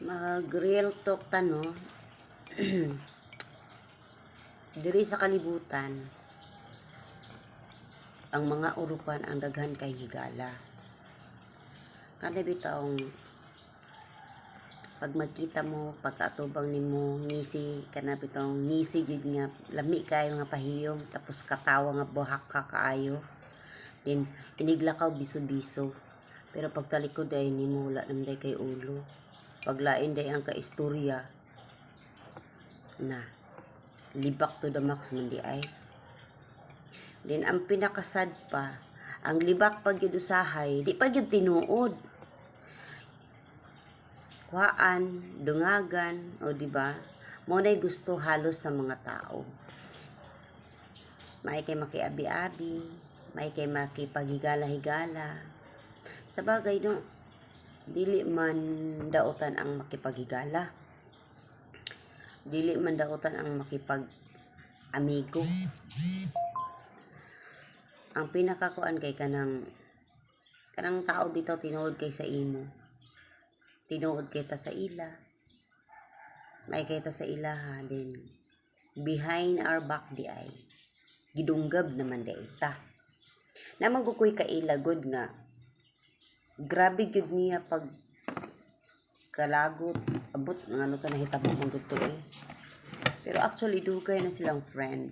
Mag-real talk tano. Diri sa kalibutan, ang mga urukan ang daghan kay higala. Kada bitawng pag magkita mo, pagkatubang nimo ngisi, kana bitawng ngisi gid nga lami kayo nga pahiyom, tapos katawa nga buhak ka kaayo. Then tiniglakaw biso-biso. Pero pagtalikod ay nimo wala nang day kay ulo. Paglain day ang kaistorya na libak to the max man di ay. Then ang pinakasad pa, ang libak pag yun usahay, di pag yun tinuod. Kuhaan, dungagan, o di ba? Mo na'y gusto halos sa mga tao. May kay makiabi-abi, may kay makipagigala-higala. Sa bagay no, dili man dautan ang makipaghigala. Dili man dautan ang makipag-amigo. Ang pinakakuan kay kanang tao bitaw tinuod kay sa imo. Tinuod kay ta sa ila. May kay ta sa ilaha din. Behind our back di ay gidunggab naman di ta. Naman kukoy ka ila good nga. Grabe gyud niya pag kalagot abot ngano ka nahitabo mong gusto eh. Pero actually dugay na silang friend.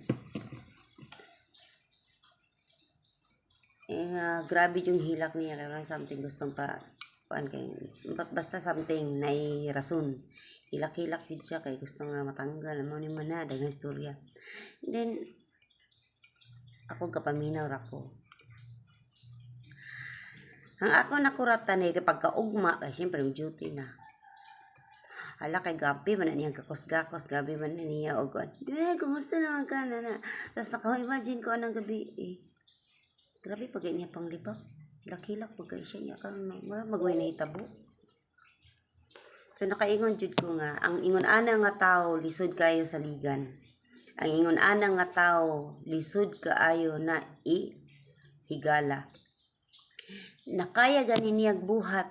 Grabe yung hilak niya kaya something gustong pa kuan kay basta something nay rason. Hilak-hilak gid siya kay gusto nga matanggal mo ni man na daghang istorya. Then ako kapaminaw ra ko. Ang ako nakuratan ni kapag kaugma kay syempre duty na. Hala kay gabi man niya gakos-gakos, gabi man niya og kuan. Kumusta naman ka na? Tapos naka-imagine ko anang gabi eh. Grabe pag niya panglibak. Hilak-hilak pag siya niya karon magway na itabo. So nakaingon jud ko nga ang ingon ana nga tawo lisod kayo sa ligan. Ang ingon ana nga tawo lisod kaayo na higala. Nakaya ganin niyag buhat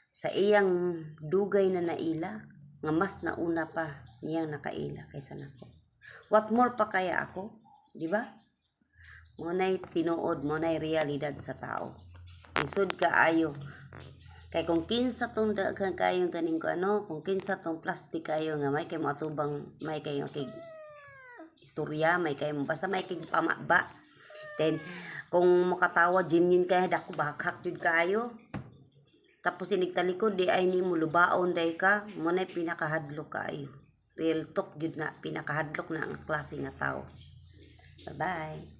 sa iyang dugay na naila nga mas nauna pa niyang nakaila kaysa nako. What more pa kaya ako, di ba? Monay tinuod, monay realidad sa tao. Lisod kaayo. Kay kung kinsa tong daghan kayo kaning ko ano, kung kinsa tong plastic kayo nga may kay matubang, may kay istorya, may kay basta may kay pamaba. Then kung makatawa genuine kay dako bakhak jud kayo. Tapos inigtalikod di ay nimo lubaon day ka, mo na pinakahadlok kayo. Real talk jud na pinakahadlok na ang klase nga tao. Bye bye.